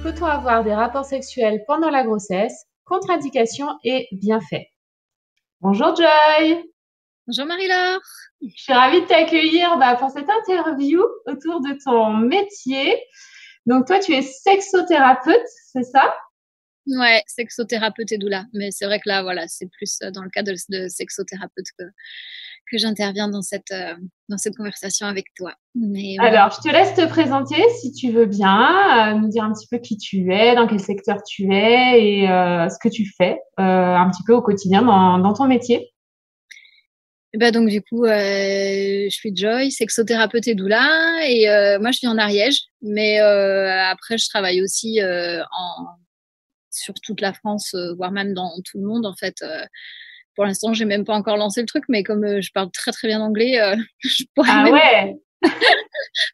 Peut-on avoir des rapports sexuels pendant la grossesse? Contre-indications et bienfaits. Bonjour Joy, Bonjour Marie-Laure. je suis ravie de t'accueillir pour cette interview autour de ton métier. Donc toi, tu es sexothérapeute, c'est ça? Ouais, sexothérapeute et doula. Mais c'est vrai que là, voilà, c'est plus dans le cadre de sexothérapeute que j'interviens dans cette conversation avec toi. Mais Alors, je te laisse te présenter si tu veux bien, nous dire un petit peu qui tu es, dans quel secteur tu es et ce que tu fais un petit peu au quotidien dans ton métier. bah donc du coup, je suis Joy, sexothérapeute et doula. Et moi, je vis en Ariège. Mais après, je travaille aussi sur toute la France, voire même dans tout le monde, en fait. Pour l'instant, j'ai même pas encore lancé le truc, mais comme je parle très très bien anglais, je pourrais Ah même. ouais,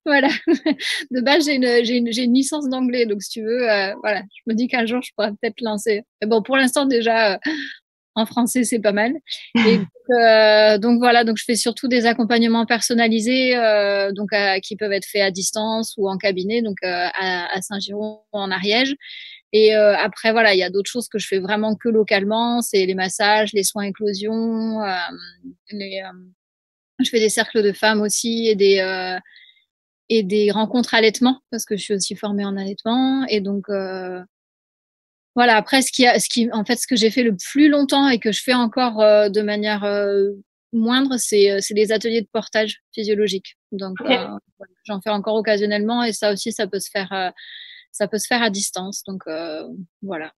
Voilà. De base, j'ai une licence d'anglais. Donc, si tu veux, voilà, je me dis qu'un jour, je pourrais peut-être lancer. Mais bon, pour l'instant, déjà, en français, c'est pas mal. Et donc, voilà, donc je fais surtout des accompagnements personnalisés qui peuvent être faits à distance ou en cabinet, donc à Saint-Giron, en Ariège. Et après, voilà, il y a d'autres choses que je fais vraiment que localement. C'est les massages, les soins éclosion, je fais des cercles de femmes aussi et des rencontres allaitement parce que je suis aussi formée en allaitement. Et donc voilà, après en fait ce que j'ai fait le plus longtemps et que je fais encore de manière moindre, c'est des ateliers de portage physiologique. Donc ok. j'en fais encore occasionnellement et ça aussi ça peut se faire à distance. Donc voilà.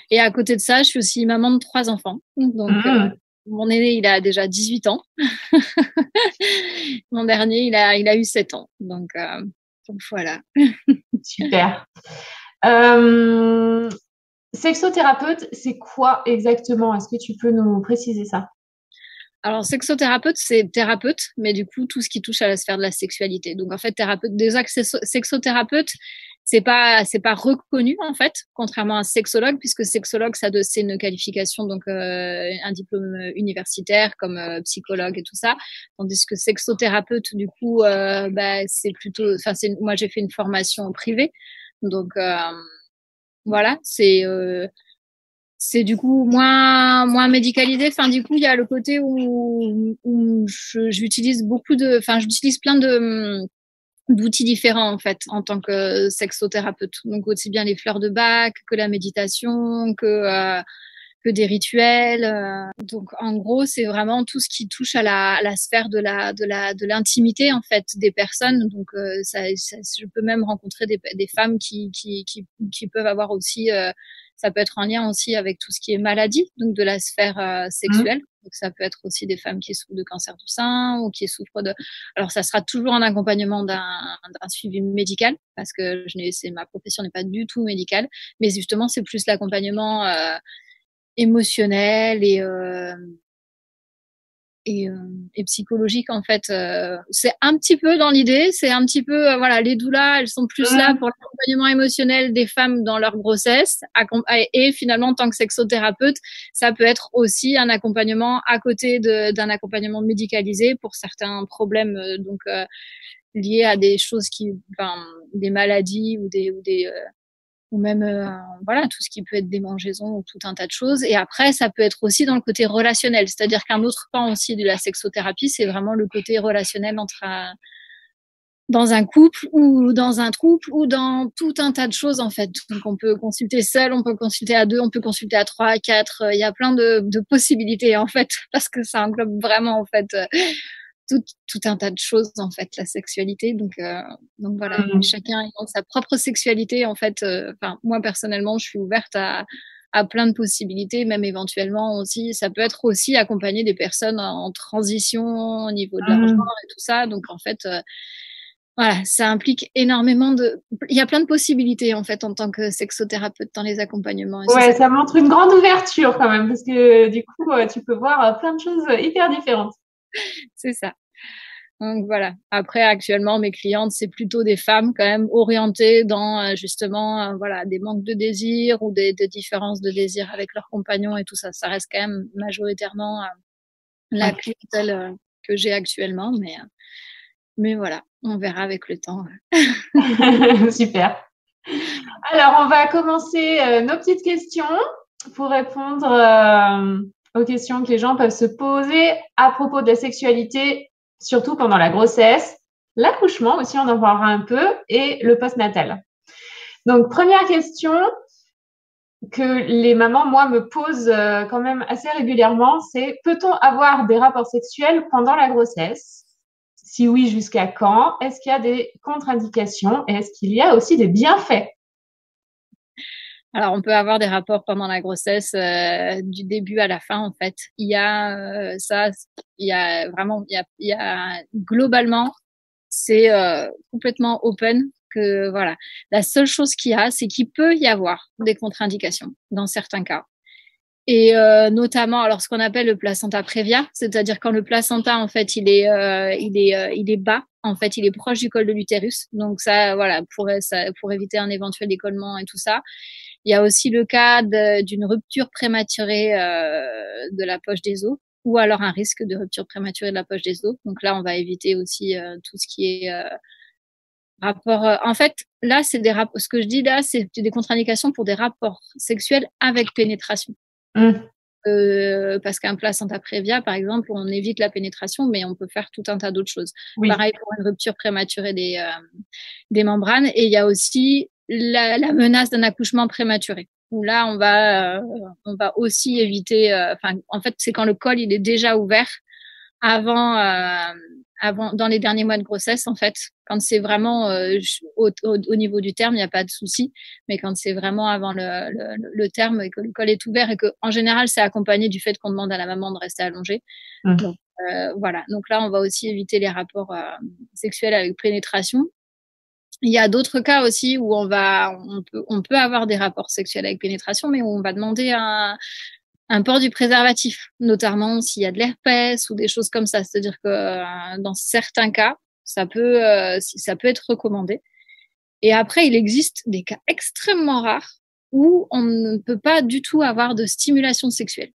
Et à côté de ça, je suis aussi maman de 3 enfants. Donc Mhm. mon aîné, il a déjà 18 ans. Mon dernier, il a eu 7 ans. Donc voilà. Super. Euh, Sexothérapeute, c'est quoi exactement? Est-ce que tu peux nous préciser ça? Alors, sexothérapeute, c'est thérapeute, mais du coup, tout ce qui touche à la sphère de la sexualité. Donc, en fait, thérapeute, déjà que sexothérapeute, c'est pas reconnu, en fait, contrairement à sexologue, puisque sexologue, c'est une qualification, donc, un diplôme universitaire comme psychologue et tout ça. Tandis que sexothérapeute, du coup, c'est plutôt, enfin, moi, j'ai fait une formation privée. Donc, voilà, c'est du coup moins médicalisé. Enfin, du coup, il y a le côté où j'utilise j'utilise plein d'outils différents, en fait, en tant que sexothérapeute. Donc, aussi bien les fleurs de bac que la méditation, que des rituels. Donc, en gros, c'est vraiment tout ce qui touche à la sphère de l'intimité, en fait, des personnes. Donc, je peux même rencontrer des femmes qui peuvent avoir aussi, ça peut être en lien aussi avec tout ce qui est maladie, donc de la sphère Mhm. sexuelle. Donc, ça peut être aussi des femmes qui souffrent de cancer du sein ou qui souffrent de. Alors, ça sera toujours un accompagnement d'un suivi médical parce que ma profession n'est pas du tout médicale, mais justement, c'est plus l'accompagnement émotionnel et, et psychologique, en fait. C'est un petit peu dans l'idée, c'est un petit peu, voilà, les doulas, elles sont plus là Mhm. pour l'accompagnement émotionnel des femmes dans leur grossesse. Et finalement, en tant que sexothérapeute, ça peut être aussi un accompagnement à côté d'un accompagnement médicalisé pour certains problèmes liés à des choses enfin, des maladies ou même voilà, tout ce qui peut être démangeaison ou tout un tas de choses. Et après, ça peut être aussi dans le côté relationnel, c'est-à-dire qu'un autre pan aussi de la sexothérapie, c'est vraiment le côté relationnel dans un couple ou dans un couple ou dans tout un tas de choses, en fait. Donc on peut consulter seul, on peut consulter à deux, on peut consulter à trois, à quatre. Il y a plein de possibilités, en fait, parce que ça englobe vraiment, en fait, tout un tas de choses, en fait, la sexualité. Donc voilà, Mhm. chacun ayant sa propre sexualité, en fait. Enfin, moi personnellement, je suis ouverte à plein de possibilités, même éventuellement aussi. Ça peut être aussi accompagner des personnes en transition au niveau de leur Mhm. genre et tout ça. Donc en fait, voilà, ça implique énormément de. Il y a plein de possibilités, en fait, en tant que sexothérapeute dans les accompagnements. Et c'est Ouais, ça. ça montre une grande ouverture quand même, parce que du coup, tu peux voir plein de choses hyper différentes. C'est ça. Donc voilà. Après, actuellement, mes clientes, c'est plutôt des femmes quand même orientées dans justement voilà, des manques de désir ou des différences de désir avec leurs compagnons et tout ça. Ça reste quand même majoritairement la Ouais. clientèle que j'ai actuellement, mais voilà, on verra avec le temps. Super. Alors, on va commencer nos petites questions pour répondre aux questions que les gens peuvent se poser à propos de la sexualité, surtout pendant la grossesse, l'accouchement aussi, on en parlera un peu, et le postnatal. Donc, première question que les mamans, moi, me posent quand même assez régulièrement, c'est peut-on avoir des rapports sexuels pendant la grossesse? Si oui, jusqu'à quand? Est-ce qu'il y a des contre-indications? Et est-ce qu'il y a aussi des bienfaits? Alors, on peut avoir des rapports pendant la grossesse du début à la fin, en fait. Il y a ça, il y a vraiment, il y a globalement, c'est complètement open. Que voilà, la seule chose qu'il y a, c'est qu'il peut y avoir des contre-indications dans certains cas. Et notamment, alors ce qu'on appelle le placenta prévia, c'est-à-dire quand le placenta en fait il est bas, en fait il est proche du col de l'utérus, donc ça voilà pour éviter un éventuel décollement et tout ça. Il y a aussi le cas d'une rupture prématurée de la poche des os, ou alors un risque de rupture prématurée de la poche des os. Donc là, on va éviter aussi tout ce qui est rapport. En fait, là, c'est des rapports. Ce que je dis là, c'est des contre-indications pour des rapports sexuels avec pénétration. Parce qu'un placenta prévia, par exemple, on évite la pénétration, mais on peut faire tout un tas d'autres choses. Oui. Pareil pour une rupture prématurée des membranes. Et il y a aussi la menace d'un accouchement prématuré. Où là, on va aussi éviter. En fait, c'est quand le col il est déjà ouvert avant, dans les derniers mois de grossesse, en fait, quand c'est vraiment au niveau du terme, il n'y a pas de souci. Mais quand c'est vraiment avant le terme et que le col est ouvert et que, en général, c'est accompagné du fait qu'on demande à la maman de rester allongée. Donc, voilà. Donc là, on va aussi éviter les rapports sexuels avec pénétration. Il y a d'autres cas aussi où on peut avoir des rapports sexuels avec pénétration, mais où on va demander un port du préservatif, notamment s'il y a de l'herpès ou des choses comme ça. C'est-à-dire que dans certains cas, ça peut être recommandé. Et après, il existe des cas extrêmement rares où on ne peut pas du tout avoir de stimulation sexuelle.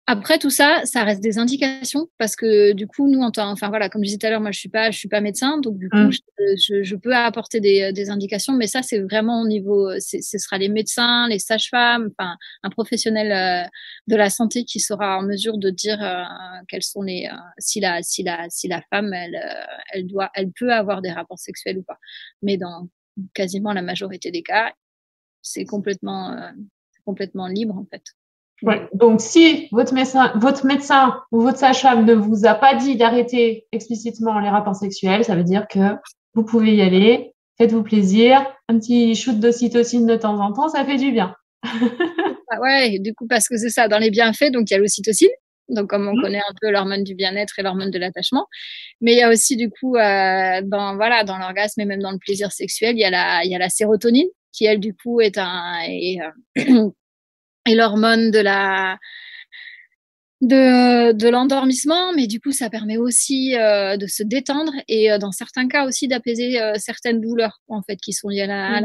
Après tout ça, ça reste des indications parce que du coup, nous, enfin voilà, comme je disais tout à l'heure, moi, je suis pas médecin, donc du coup, je peux apporter des indications, mais ça, c'est vraiment au niveau, ce sera les médecins, les sages-femmes, enfin, un professionnel de la santé qui sera en mesure de dire quels sont si la femme, elle peut avoir des rapports sexuels ou pas. Mais dans quasiment la majorité des cas, c'est complètement libre en fait. Ouais. Donc, si votre médecin ou votre sage-femme ne vous a pas dit d'arrêter explicitement les rapports sexuels, ça veut dire que vous pouvez y aller, faites-vous plaisir, un petit shoot d'ocytocine de temps en temps, ça fait du bien. Ah ouais, du coup, parce que c'est ça, dans les bienfaits, donc il y a l'ocytocine, donc comme on connaît un peu l'hormone du bien-être et l'hormone de l'attachement, mais il y a aussi du coup dans l'orgasme et même dans le plaisir sexuel, il y a la sérotonine qui elle du coup est est l'hormone de l'endormissement, mais du coup, ça permet aussi de se détendre et dans certains cas aussi d'apaiser certaines douleurs en fait qui sont liées à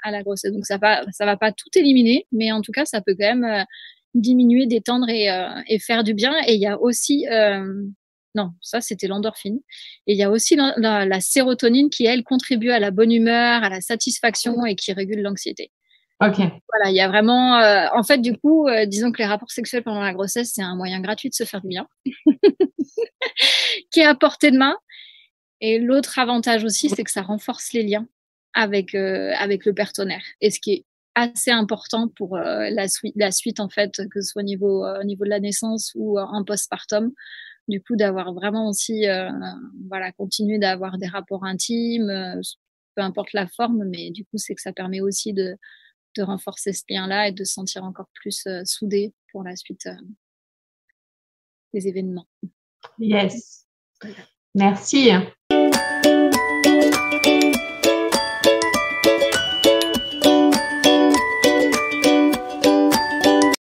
la grossesse. Donc ça va pas tout éliminer, mais en tout cas, ça peut quand même diminuer, détendre et faire du bien. Et il y a aussi non, ça c'était l'endorphine. Et il y a aussi la sérotonine qui elle contribue à la bonne humeur, à la satisfaction et qui régule l'anxiété. Ok. Voilà, il y a vraiment. En fait, du coup, disons que les rapports sexuels pendant la grossesse, c'est un moyen gratuit de se faire du bien, qui est à portée de main. Et l'autre avantage aussi, c'est que ça renforce les liens avec le partenaire. Et ce qui est assez important pour la suite, en fait, que ce soit au niveau de la naissance ou en postpartum. Du coup, d'avoir vraiment aussi, voilà, continuer d'avoir des rapports intimes, peu importe la forme, mais du coup, c'est que ça permet aussi de renforcer ce lien-là et de se sentir encore plus soudé pour la suite des événements. Yes. Merci.